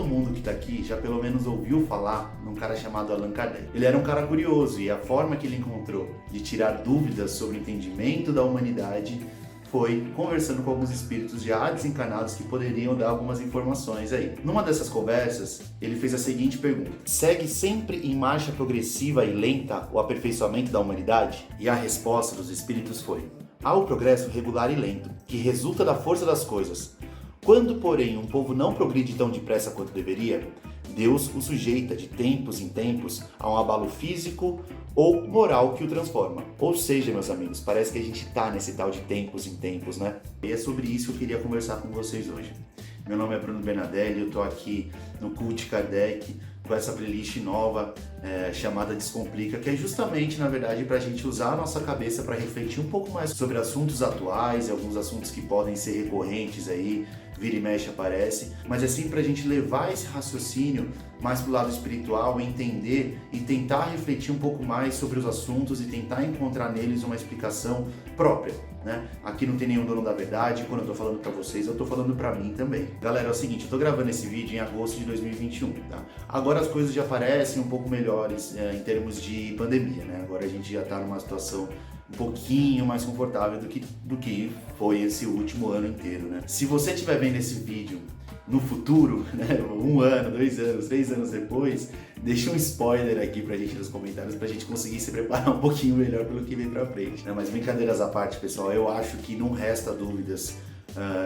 todo mundo que está aqui já pelo menos ouviu falar num cara chamado Allan Kardec. Ele era um cara curioso e a forma que ele encontrou de tirar dúvidas sobre o entendimento da humanidade foi conversando com alguns espíritos já desencarnados que poderiam dar algumas informações aí. Numa dessas conversas, ele fez a seguinte pergunta: segue sempre em marcha progressiva e lenta o aperfeiçoamento da humanidade? E a resposta dos espíritos foi: há o progresso regular e lento, que resulta da força das coisas. Quando, porém, um povo não progride tão depressa quanto deveria, Deus o sujeita de tempos em tempos a um abalo físico ou moral que o transforma. Ou seja, meus amigos, parece que a gente está nesse tal de tempos em tempos, né? E é sobre isso que eu queria conversar com vocês hoje. Meu nome é Bruno Bernadelli, eu estou aqui no Cult Kardec com essa playlist nova chamada Descomplica, que é justamente, na verdade, para a gente usar a nossa cabeça para refletir um pouco mais sobre assuntos atuais e alguns assuntos que podem ser recorrentes aí, vira e mexe aparece, mas é sempre para a gente levar esse raciocínio mais para o lado espiritual, entender e tentar refletir um pouco mais sobre os assuntos e tentar encontrar neles uma explicação própria, né? Aqui não tem nenhum dono da verdade, quando eu tô falando para vocês, eu tô falando para mim também. Galera, é o seguinte, eu tô gravando esse vídeo em agosto de 2021, tá? Agora as coisas já parecem um pouco melhores em termos de pandemia, né? Agora a gente já tá numa situação um pouquinho mais confortável do que foi esse último ano inteiro, né? Se você estiver vendo esse vídeo no futuro, né, 1 ano, 2 anos, 3 anos depois, deixa um spoiler aqui pra gente nos comentários pra gente conseguir se preparar um pouquinho melhor pelo que vem pra frente, né? Mas brincadeiras à parte, pessoal, eu acho que não resta dúvidas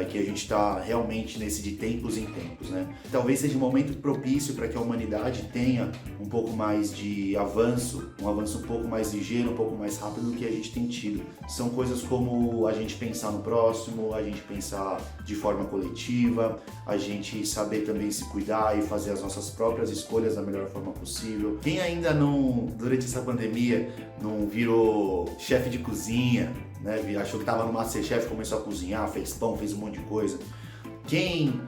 que a gente está realmente nesse de tempos em tempos, né? Talvez seja um momento propício para que a humanidade tenha um pouco mais de avanço, um avanço um pouco mais ligeiro, um pouco mais rápido do que a gente tem tido. São coisas como a gente pensar no próximo, a gente pensar de forma coletiva, a gente saber também se cuidar e fazer as nossas próprias escolhas da melhor forma possível. Quem ainda não, durante essa pandemia, não virou chefe de cozinha, né? Achou que estava no Masterchef, começou a cozinhar, fez pão, fez um monte de coisa. Quem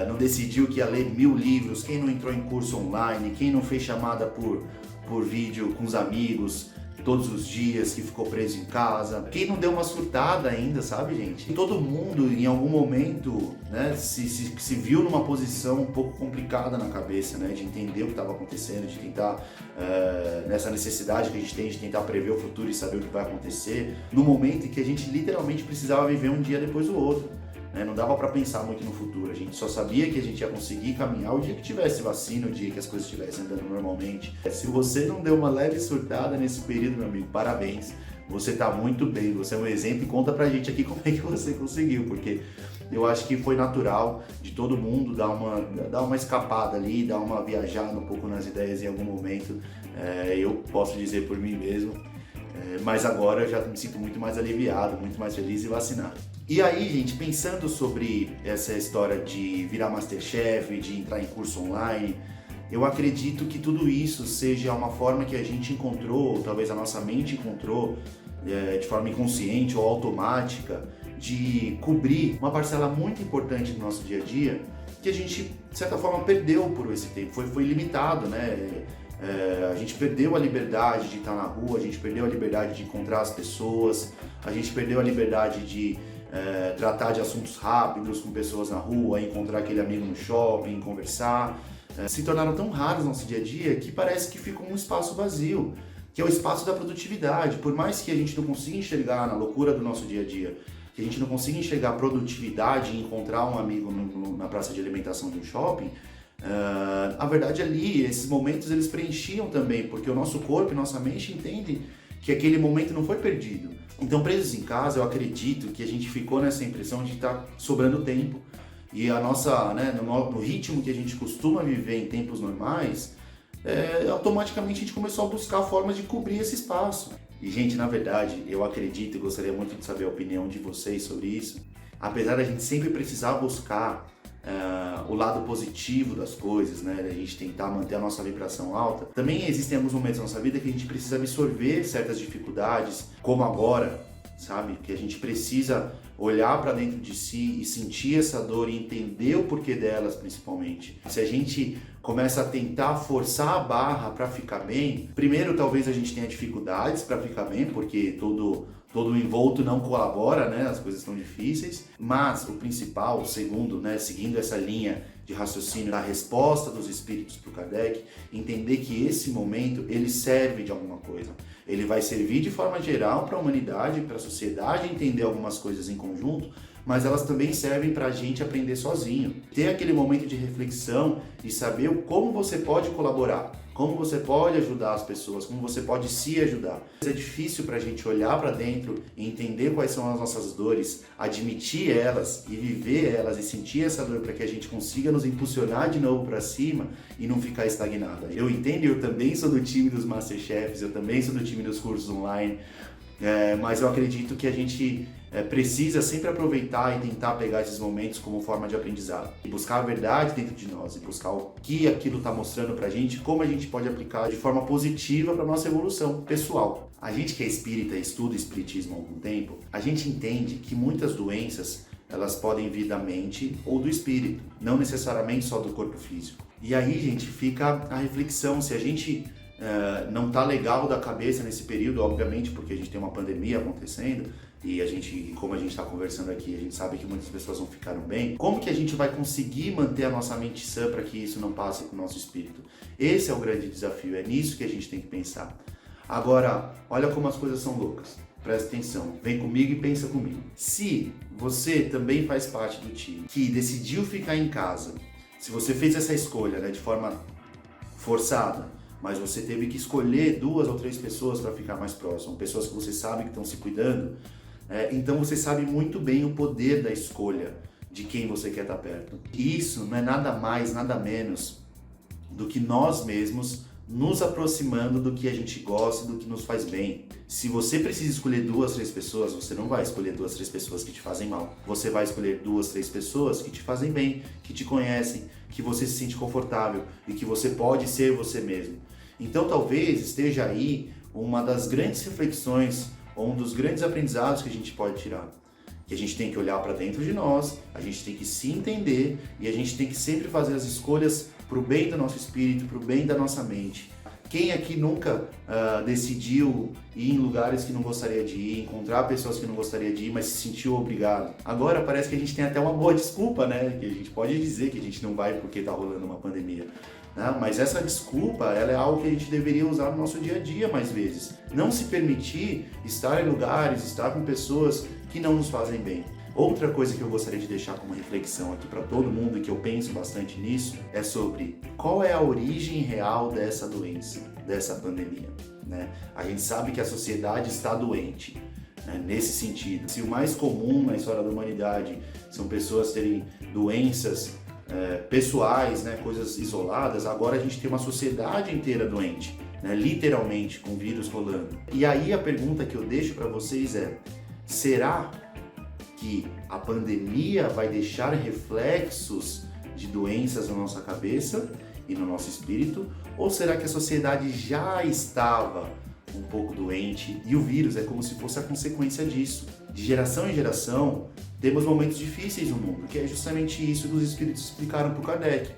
não decidiu que ia ler 1000 livros, quem não entrou em curso online, quem não fez chamada por vídeo com os amigos todos os dias, que ficou preso em casa, quem não deu uma surtada ainda, sabe, gente? Todo mundo, em algum momento, né, se viu numa posição um pouco complicada na cabeça, né, de entender o que estava acontecendo, de tentar, nessa necessidade que a gente tem de tentar prever o futuro e saber o que vai acontecer, no momento em que a gente literalmente precisava viver um dia depois do outro. Não dava para pensar muito no futuro, a gente só sabia que a gente ia conseguir caminhar o dia que tivesse vacina, o dia que as coisas estivessem andando normalmente. Se você não deu uma leve surtada nesse período, meu amigo, parabéns, você tá muito bem, você é um exemplo e conta pra gente aqui como é que você conseguiu, porque eu acho que foi natural de todo mundo dar uma escapada ali, dar uma viajada um pouco nas ideias em algum momento. Eu posso dizer por mim mesmo, mas agora eu já me sinto muito mais aliviado, muito mais feliz e vacinado. E aí, gente, pensando sobre essa história de virar Masterchef, de entrar em curso online, eu acredito que tudo isso seja uma forma que a gente encontrou, ou talvez a nossa mente encontrou, de forma inconsciente ou automática, de cobrir uma parcela muito importante do nosso dia a dia, que a gente, de certa forma, perdeu por esse tempo, foi limitado, né? A gente perdeu a liberdade de estar na rua, a gente perdeu a liberdade de encontrar as pessoas, a gente perdeu a liberdade de tratar de assuntos rápidos com pessoas na rua, encontrar aquele amigo no shopping, conversar. Se tornaram tão raros no nosso dia a dia que parece que fica um espaço vazio, que é o espaço da produtividade. Por mais que a gente não consiga enxergar na loucura do nosso dia a dia, que a gente não consiga enxergar produtividade em encontrar um amigo na praça de alimentação de um shopping, a verdade ali, esses momentos eles preenchiam também, porque o nosso corpo e nossa mente entendem que aquele momento não foi perdido. Então, presos em casa, eu acredito que a gente ficou nessa impressão de estar sobrando tempo e a nossa, né, no ritmo que a gente costuma viver em tempos normais, automaticamente a gente começou a buscar formas de cobrir esse espaço. E, gente, na verdade, eu acredito e gostaria muito de saber a opinião de vocês sobre isso. Apesar da gente sempre precisar buscar o lado positivo das coisas, né? A gente tentar manter a nossa vibração alta. Também existem alguns momentos na nossa vida que a gente precisa absorver certas dificuldades, como agora, sabe? Que a gente precisa olhar para dentro de si e sentir essa dor e entender o porquê delas, principalmente. Se a gente começa a tentar forçar a barra para ficar bem, primeiro talvez a gente tenha dificuldades para ficar bem, porque todo o envolto não colabora, né? As coisas estão difíceis, mas o principal, o segundo, né, seguindo essa linha de raciocínio da resposta dos espíritos para o Kardec, entender que esse momento ele serve de alguma coisa. Ele vai servir de forma geral para a humanidade, para a sociedade entender algumas coisas em conjunto, mas elas também servem para a gente aprender sozinho. Ter aquele momento de reflexão e saber como você pode colaborar, como você pode ajudar as pessoas, como você pode se ajudar. É difícil para a gente olhar para dentro e entender quais são as nossas dores, admitir elas e viver elas e sentir essa dor para que a gente consiga nos impulsionar de novo para cima e não ficar estagnado. Eu entendo, eu também sou do time dos Masterchefs, eu também sou do time dos cursos online, mas eu acredito que a gente precisa sempre aproveitar e tentar pegar esses momentos como forma de aprendizado. E buscar a verdade dentro de nós, e buscar o que aquilo está mostrando pra gente, como a gente pode aplicar de forma positiva para nossa evolução pessoal. A gente que é espírita e estuda espiritismo há algum tempo, a gente entende que muitas doenças elas podem vir da mente ou do espírito, não necessariamente só do corpo físico. E aí, gente, fica a reflexão, se a gente não tá legal da cabeça nesse período, obviamente porque a gente tem uma pandemia acontecendo e a gente, como a gente está conversando aqui, a gente sabe que muitas pessoas não ficaram bem, como que a gente vai conseguir manter a nossa mente sã para que isso não passe para o nosso espírito? Esse é o grande desafio, é nisso que a gente tem que pensar. Agora, olha como as coisas são loucas, presta atenção, vem comigo e pensa comigo. Se você também faz parte do time que decidiu ficar em casa, se você fez essa escolha, né, de forma forçada, mas você teve que escolher 2 ou 3 pessoas para ficar mais próximo, pessoas que você sabe que estão se cuidando, então você sabe muito bem o poder da escolha de quem você quer estar perto. E isso não é nada mais, nada menos do que nós mesmos nos aproximando do que a gente gosta, do que nos faz bem. Se você precisa escolher 2, 3 pessoas, você não vai escolher 2, 3 pessoas que te fazem mal. Você vai escolher 2, 3 pessoas que te fazem bem, que te conhecem, que você se sente confortável e que você pode ser você mesmo. Então talvez esteja aí uma das grandes reflexões, ou um dos grandes aprendizados que a gente pode tirar. Que a gente tem que olhar para dentro de nós, a gente tem que se entender e a gente tem que sempre fazer as escolhas para o bem do nosso espírito, para o bem da nossa mente. Quem aqui nunca decidiu ir em lugares que não gostaria de ir, encontrar pessoas que não gostaria de ir, mas se sentiu obrigado? Agora parece que a gente tem até uma boa desculpa, né? Que a gente pode dizer que a gente não vai porque está rolando uma pandemia. Mas essa desculpa, ela é algo que a gente deveria usar no nosso dia a dia mais vezes. Não se permitir estar em lugares, estar com pessoas que não nos fazem bem. Outra coisa que eu gostaria de deixar como reflexão aqui para todo mundo, e que eu penso bastante nisso, é sobre qual é a origem real dessa doença, dessa pandemia, né? A gente sabe que a sociedade está doente, né, nesse sentido. Se o mais comum na história da humanidade são pessoas terem doenças pessoais, né, coisas isoladas, agora a gente tem uma sociedade inteira doente, né, literalmente, com vírus rolando. E aí a pergunta que eu deixo para vocês é: será que a pandemia vai deixar reflexos de doenças na nossa cabeça e no nosso espírito? Ou será que a sociedade já estava um pouco doente e o vírus é como se fosse a consequência disso? De geração em geração, temos momentos difíceis no mundo, que é justamente isso que os espíritos explicaram para o Kardec.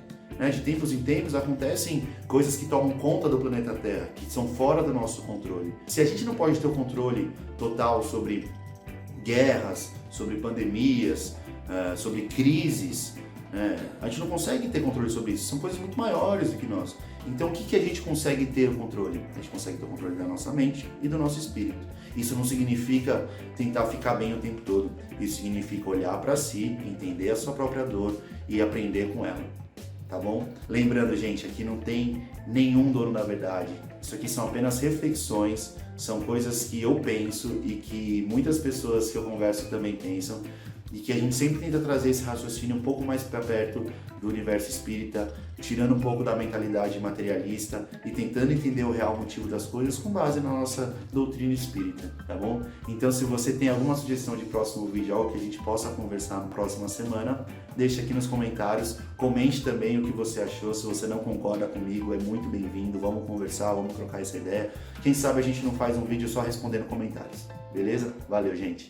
De tempos em tempos acontecem coisas que tomam conta do planeta Terra, que são fora do nosso controle. Se a gente não pode ter o controle total sobre guerras, sobre pandemias, sobre crises, a gente não consegue ter controle sobre isso. São coisas muito maiores do que nós. Então o que a gente consegue ter o controle? A gente consegue ter o controle da nossa mente e do nosso espírito. Isso não significa tentar ficar bem o tempo todo. Isso significa olhar para si, entender a sua própria dor e aprender com ela. Tá bom? Lembrando, gente, aqui não tem nenhum dono da verdade. Isso aqui são apenas reflexões, são coisas que eu penso e que muitas pessoas que eu converso também pensam, e que a gente sempre tenta trazer esse raciocínio um pouco mais para perto do universo espírita, tirando um pouco da mentalidade materialista e tentando entender o real motivo das coisas com base na nossa doutrina espírita, tá bom? Então, se você tem alguma sugestão de próximo vídeo, algo que a gente possa conversar na próxima semana, deixa aqui nos comentários, comente também o que você achou. Se você não concorda comigo, é muito bem-vindo, vamos conversar, vamos trocar essa ideia. Quem sabe a gente não faz um vídeo só respondendo comentários, beleza? Valeu, gente!